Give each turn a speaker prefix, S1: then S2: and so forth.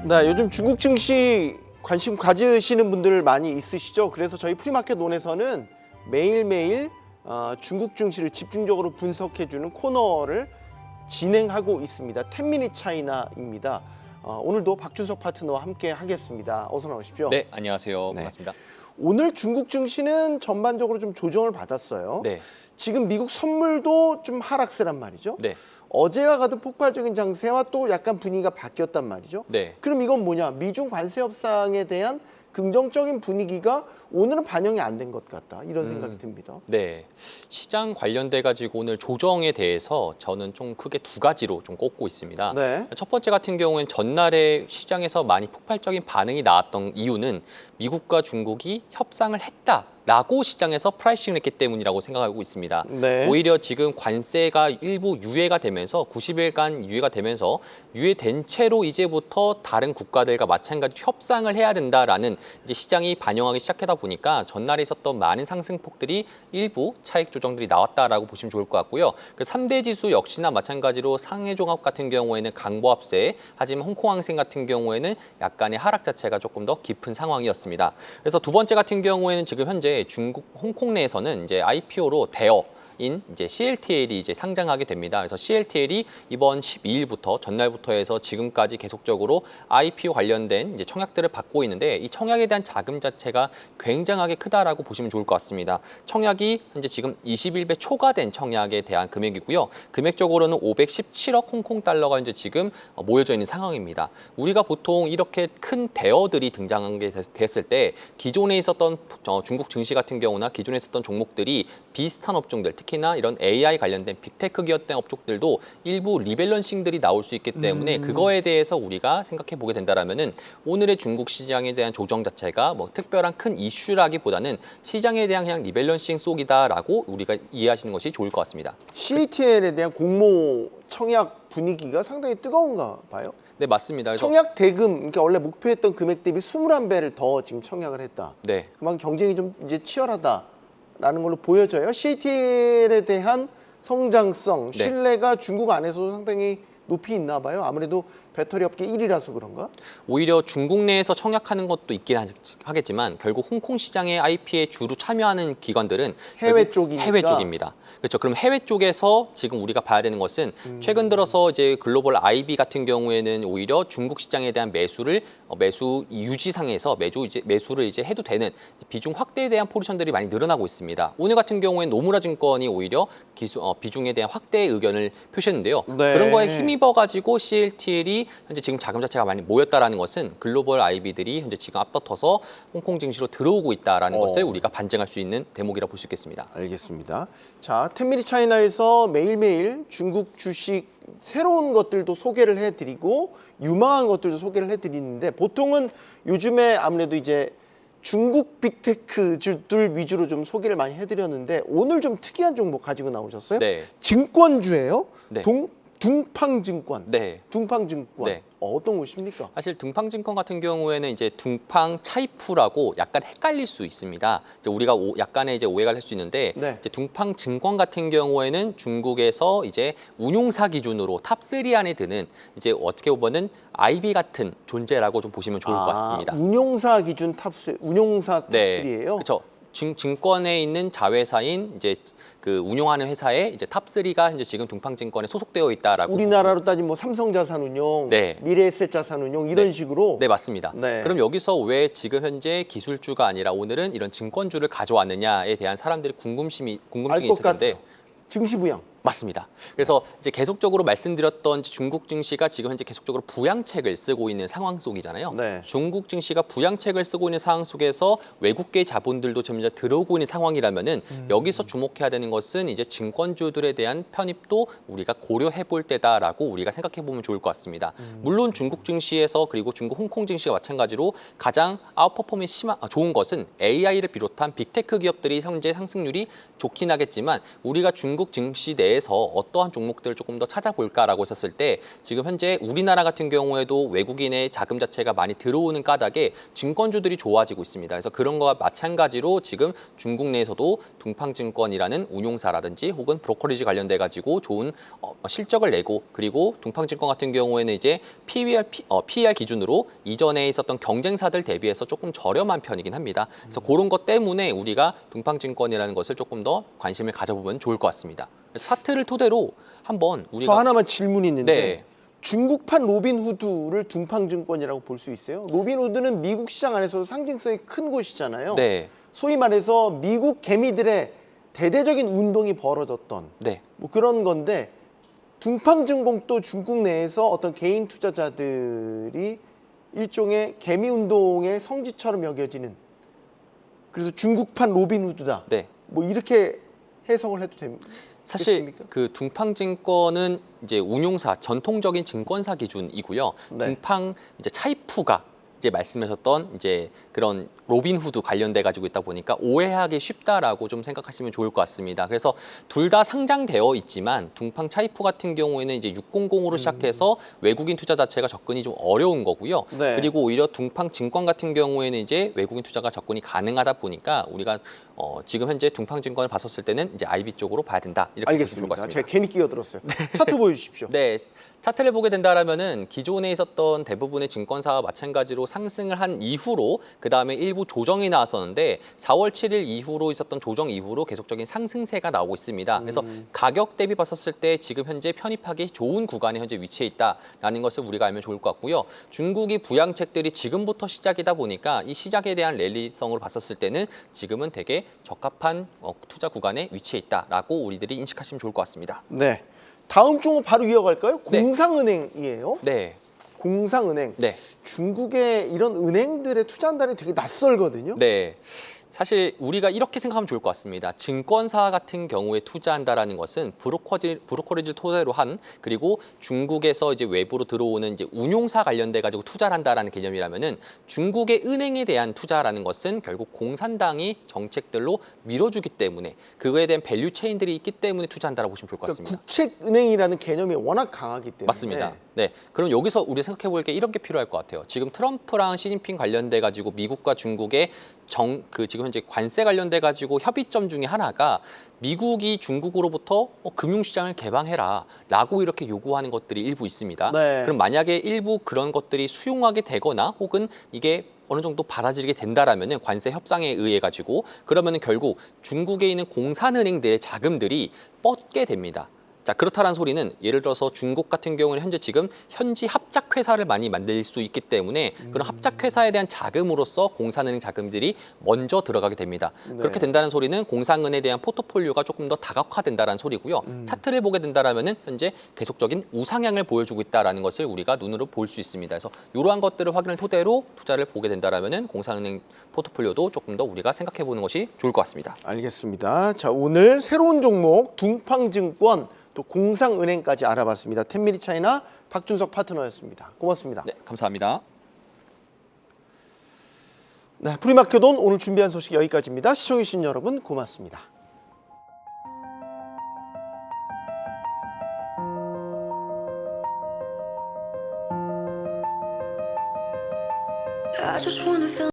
S1: 네, 요즘 중국 증시 관심 가지시는 분들 많이 있으시죠? 그래서 저희 프리마켓 논에서는 매일매일 중국 증시를 집중적으로 분석해주는 코너를 진행하고 있습니다. 10미닛 차이나입니다. 오늘도 박준석 파트너와 함께 하겠습니다. 어서 나오십시오.
S2: 네, 안녕하세요.
S1: 네.
S2: 반갑습니다.
S1: 오늘 중국 증시는 전반적으로 좀 조정을 받았어요.
S2: 네,
S1: 지금 미국 선물도 좀 하락세란 말이죠.
S2: 네,
S1: 어제와 같은 폭발적인 장세와 또 약간 분위기가 바뀌었단 말이죠.
S2: 네.
S1: 그럼 이건 뭐냐? 미중 관세 협상에 대한 긍정적인 분위기가 오늘은 반영이 안 된 것 같다. 이런 생각이 듭니다.
S2: 네, 시장 관련돼 가지고 오늘 조정에 대해서 저는 좀 크게 두 가지로 좀 꼽고 있습니다.
S1: 네.
S2: 첫 번째 같은 경우에는 전날에 시장에서 많이 폭발적인 반응이 나왔던 이유는 미국과 중국이 협상을 했다라고 시장에서 프라이싱을 했기 때문이라고 생각하고 있습니다.
S1: 네.
S2: 오히려 지금 관세가 일부 유예가 되면서 90일간 유예가 되면서 유예된 채로 이제부터 다른 국가들과 마찬가지로 협상을 해야 된다라는 이제 시장이 반영하기 시작하다 보니까 전날에 있었던 많은 상승폭들이 일부 차익 조정들이 나왔다라고 보시면 좋을 것 같고요. 그래서 3대 지수 역시나 마찬가지로 상해 종합 같은 경우에는 강보합세, 하지만 홍콩항생 같은 경우에는 약간의 하락 자체가 조금 더 깊은 상황이었습니다. 그래서 두 번째 같은 경우에는 지금 현재 중국 홍콩 내에서는 이제 IPO로 인 이제 CLTL이 이제 상장하게 됩니다. 그래서 CLTL이 이번 12일부터 전날부터 해서 지금까지 계속적으로 IPO 관련된 이제 청약들을 받고 있는데 이 청약에 대한 자금 자체가 굉장하게 크다라고 보시면 좋을 것 같습니다. 청약이 현재 지금 21배 초과된 청약에 대한 금액이고요. 금액적으로는 517억 홍콩 달러가 이제 지금 모여져 있는 상황입니다. 우리가 보통 이렇게 큰 대어들이 등장하게 됐을 때 기존에 있었던 중국 증시 같은 경우나 기존에 있었던 종목들이 비슷한 업종들 특히나 이런 AI 관련된 빅테크 기업된 업종들도 일부 리밸런싱들이 나올 수 있기 때문에 그거에 대해서 우리가 생각해 보게 된다면은 오늘의 중국 시장에 대한 조정 자체가 뭐 특별한 큰 이슈라기보다는 시장에 대한 그냥 리밸런싱 속이다라고 우리가 이해하시는 것이 좋을 것 같습니다.
S1: CATL에 대한 공모 청약 분위기가 상당히 뜨거운가 봐요.
S2: 네, 맞습니다. 그래서
S1: 청약 대금, 그러니까 원래 목표했던 금액 대비 21배를 더 지금 청약을 했다.
S2: 네.
S1: 그만큼 경쟁이 좀 이제 치열하다라는 걸로 보여져요. CATL에 대한 성장성,
S2: 네.
S1: 신뢰가 중국 안에서도 상당히 높이 있나 봐요. 아무래도 배터리 업계 1위라서 그런가?
S2: 오히려 중국 내에서 청약하는 것도 있긴 하겠지만 결국 홍콩 시장의 IP에 주로 참여하는 기관들은
S1: 해외 쪽이니까.
S2: 해외 쪽입니다. 그렇죠. 그럼 해외 쪽에서 지금 우리가 봐야 되는 것은 최근 들어서 이제 글로벌 IB 같은 경우에는 오히려 중국 시장에 대한 매수 유지상에서 매수를 이제 해도 되는 비중 확대에 대한 포지션들이 많이 늘어나고 있습니다. 오늘 같은 경우에는 노무라 증권이 오히려 비중에 대한 확대의 의견을 표시했는데요.
S1: 네.
S2: 그런 거에 힘입어 가지고 CLTL이 현재 지금 자금 자체가 많이 모였다라는 것은 글로벌 IB들이 현재 지금 앞다퉈서 홍콩 증시로 들어오고 있다라는 것을 우리가 반증할 수 있는 대목이라 볼 수 있겠습니다.
S1: 알겠습니다. 자, 10미닛 차이나에서 매일매일 중국 주식 새로운 것들도 소개를 해드리고 유망한 것들도 소개를 해드리는데 보통은 요즘에 아무래도 이제 중국 빅테크주들 위주로 좀 소개를 많이 해드렸는데 오늘 좀 특이한 종목 가지고 나오셨어요?
S2: 네.
S1: 증권주예요?
S2: 네.
S1: 둥팡증권.
S2: 네.
S1: 둥팡증권.
S2: 네.
S1: 어떤 곳입니까?
S2: 사실 둥팡증권 같은 경우에는 이제 둥팡 차이프라고 약간 헷갈릴 수 있습니다. 이제 우리가 약간의 이제 오해가 할 수 있는데
S1: 네.
S2: 이제 둥팡증권 같은 경우에는 중국에서 이제 운용사 기준으로 탑3 안에 드는 이제 어떻게 보면은 IB 같은 존재라고 좀 보시면 좋을 것 같습니다.
S1: 운용사 기준 탑3, 운용사 탑3예요?
S2: 그렇죠. 증권에 있는 자회사인 이제 그 운용하는 회사의 이제 탑3가 이제 지금 둥팡증권에 소속되어 있다라고
S1: 우리나라로 따지면 뭐 삼성자산운용,
S2: 네.
S1: 미래에셋자산운용 이런
S2: 네.
S1: 식으로.
S2: 네, 맞습니다.
S1: 네.
S2: 그럼 여기서 왜 지금 현재 기술주가 아니라 오늘은 이런 증권주를 가져왔느냐에 대한 사람들이 궁금증이
S1: 알 것
S2: 있을 텐데
S1: 같아요. 증시부양.
S2: 맞습니다. 그래서 이제 계속적으로 말씀드렸던 중국 증시가 지금 현재 계속적으로 부양책을 쓰고 있는 상황 속이잖아요.
S1: 네.
S2: 중국 증시가 부양책을 쓰고 있는 상황 속에서 외국계 자본들도 점점 들어오고 있는 상황이라면은 여기서 주목해야 되는 것은 이제 증권주들에 대한 편입도 우리가 고려해 볼 때다라고 우리가 생각해 보면 좋을 것 같습니다. 물론 중국 증시에서 그리고 중국 홍콩 증시가 마찬가지로 가장 아웃퍼포먼스 좋은 것은 AI를 비롯한 빅테크 기업들이 현재 상승률이 좋긴 하겠지만 우리가 중국 증시 내에 내에서 어떠한 종목들을 조금 더 찾아볼까라고 했었을 때 지금 현재 우리나라 같은 경우에도 외국인의 자금 자체가 많이 들어오는 까닭에 증권주들이 좋아지고 있습니다. 그래서 그런 거와 마찬가지로 지금 중국 내에서도 둥팡증권이라는 운용사라든지 혹은 브로커리지 관련돼 가지고 좋은 실적을 내고, 그리고 둥팡증권 같은 경우에는 이제 PER 기준으로 이전에 있었던 경쟁사들 대비해서 조금 저렴한 편이긴 합니다. 그래서 그런 것 때문에 우리가 둥팡증권이라는 것을 조금 더 관심을 가져보면 좋을 것 같습니다. 차트를 토대로 한번
S1: 저
S2: 우리가
S1: 하나만 질문이 있는데
S2: 네.
S1: 중국판 로빈후드를 둥팡증권이라고 볼 수 있어요? 로빈후드는 미국 시장 안에서도 상징성이 큰 곳이잖아요.
S2: 네.
S1: 소위 말해서 미국 개미들의 대대적인 운동이 벌어졌던
S2: 네.
S1: 뭐 그런 건데, 둥팡증권도 중국 내에서 어떤 개인 투자자들이 일종의 개미 운동의 성지처럼 여겨지는, 그래서 중국판 로빈후드다.
S2: 네.
S1: 뭐 이렇게 해석을 해도 됩니까?
S2: 사실 그 둥팡증권은 이제 운용사 전통적인 증권사 기준이고요.
S1: 네.
S2: 둥팡 이제 차이프가 이제 말씀하셨던 이제 그런 로빈후드 관련돼 가지고 있다 보니까 오해하기 쉽다라고 좀 생각하시면 좋을 것 같습니다. 그래서 둘 다 상장되어 있지만 둥팡 차이프 같은 경우에는 이제 600으로 시작해서 외국인 투자 자체가 접근이 좀 어려운 거고요.
S1: 네.
S2: 그리고 오히려 둥팡 증권 같은 경우에는 이제 외국인 투자가 접근이 가능하다 보니까 우리가 지금 현재 둥팡 증권을 봤었을 때는 이제 IB 쪽으로 봐야 된다. 이렇게 보시면 좋을 것
S1: 알겠습니다.
S2: 같습니다.
S1: 제가 괜히 끼어들었어요. 차트 보여주십시오.
S2: 네. 차트를 보게 된다라면은 기존에 있었던 대부분의 증권사와 마찬가지로 상승을 한 이후로 그 다음에 일부 조정이 나왔었는데 4월 7일 이후로 있었던 조정 이후로 계속적인 상승세가 나오고 있습니다. 그래서 가격 대비 봤었을 때 지금 현재 편입하기 좋은 구간에 현재 위치해 있다라는 것을 우리가 알면 좋을 것 같고요. 중국이 부양책들이 지금부터 시작이다 보니까 이 시작에 대한 랠리성으로 봤었을 때는 지금은 되게 적합한 투자 구간에 위치해 있다라고 우리들이 인식하시면 좋을 것 같습니다.
S1: 네. 다음 종목 바로 이어갈까요?
S2: 네.
S1: 공상은행이에요.
S2: 네.
S1: 공상은행.
S2: 네.
S1: 중국의 이런 은행들에 투자한다는 게 되게 낯설거든요.
S2: 네. 사실 우리가 이렇게 생각하면 좋을 것 같습니다. 증권사 같은 경우에 투자한다라는 것은 브로커리지를 토대로 한, 그리고 중국에서 이제 외부로 들어오는 이제 운용사 관련돼 가지고 투자를 한다라는 개념이라면은 중국의 은행에 대한 투자라는 것은 결국 공산당이 정책들로 밀어주기 때문에 그거에 대한 밸류 체인들이 있기 때문에 투자한다라고 보시면 좋을 것
S1: 그러니까
S2: 같습니다.
S1: 국책은행이라는 개념이 워낙 강하기 때문에.
S2: 맞습니다. 네, 그럼 여기서 우리 생각해 볼 게 이런 게 필요할 것 같아요. 지금 트럼프랑 시진핑 관련돼 가지고 미국과 중국의 지금 현재 관세 관련돼 가지고 협의점 중에 하나가 미국이 중국으로부터 금융시장을 개방해라라고 이렇게 요구하는 것들이 일부 있습니다.
S1: 네.
S2: 그럼 만약에 일부 그런 것들이 수용하게 되거나 혹은 이게 어느 정도 받아들이게 된다라면은 관세 협상에 의해 가지고 그러면은 결국 중국에 있는 공산은행들의 자금들이 뻗게 됩니다. 자, 그렇다는 소리는 예를 들어서 중국 같은 경우는 현재 지금 현지 합작 회사를 많이 만들 수 있기 때문에 그런 합작 회사에 대한 자금으로서 공산은행 자금들이 먼저 들어가게 됩니다.
S1: 네.
S2: 그렇게 된다는 소리는 공상은에 대한 포트폴리오가 조금 더 다각화된다는 소리고요. 차트를 보게 된다라면은 현재 계속적인 우상향을 보여주고 있다라는 것을 우리가 눈으로 볼 수 있습니다. 그래서 이러한 것들을 확인을 토대로 투자를 보게 된다라면은 공상은행 포트폴리오도 조금 더 우리가 생각해 보는 것이 좋을 것 같습니다.
S1: 알겠습니다. 자, 오늘 새로운 종목 둥팡증권 또 공상은행까지 알아봤습니다. 텐미리 차이나 박준석 파트너였습니다. 고맙습니다.
S2: 네, 감사합니다.
S1: 네, 프리마켓온 오늘 준비한 소식 여기까지입니다. 시청해주신 여러분 고맙습니다.
S3: I just wanna feel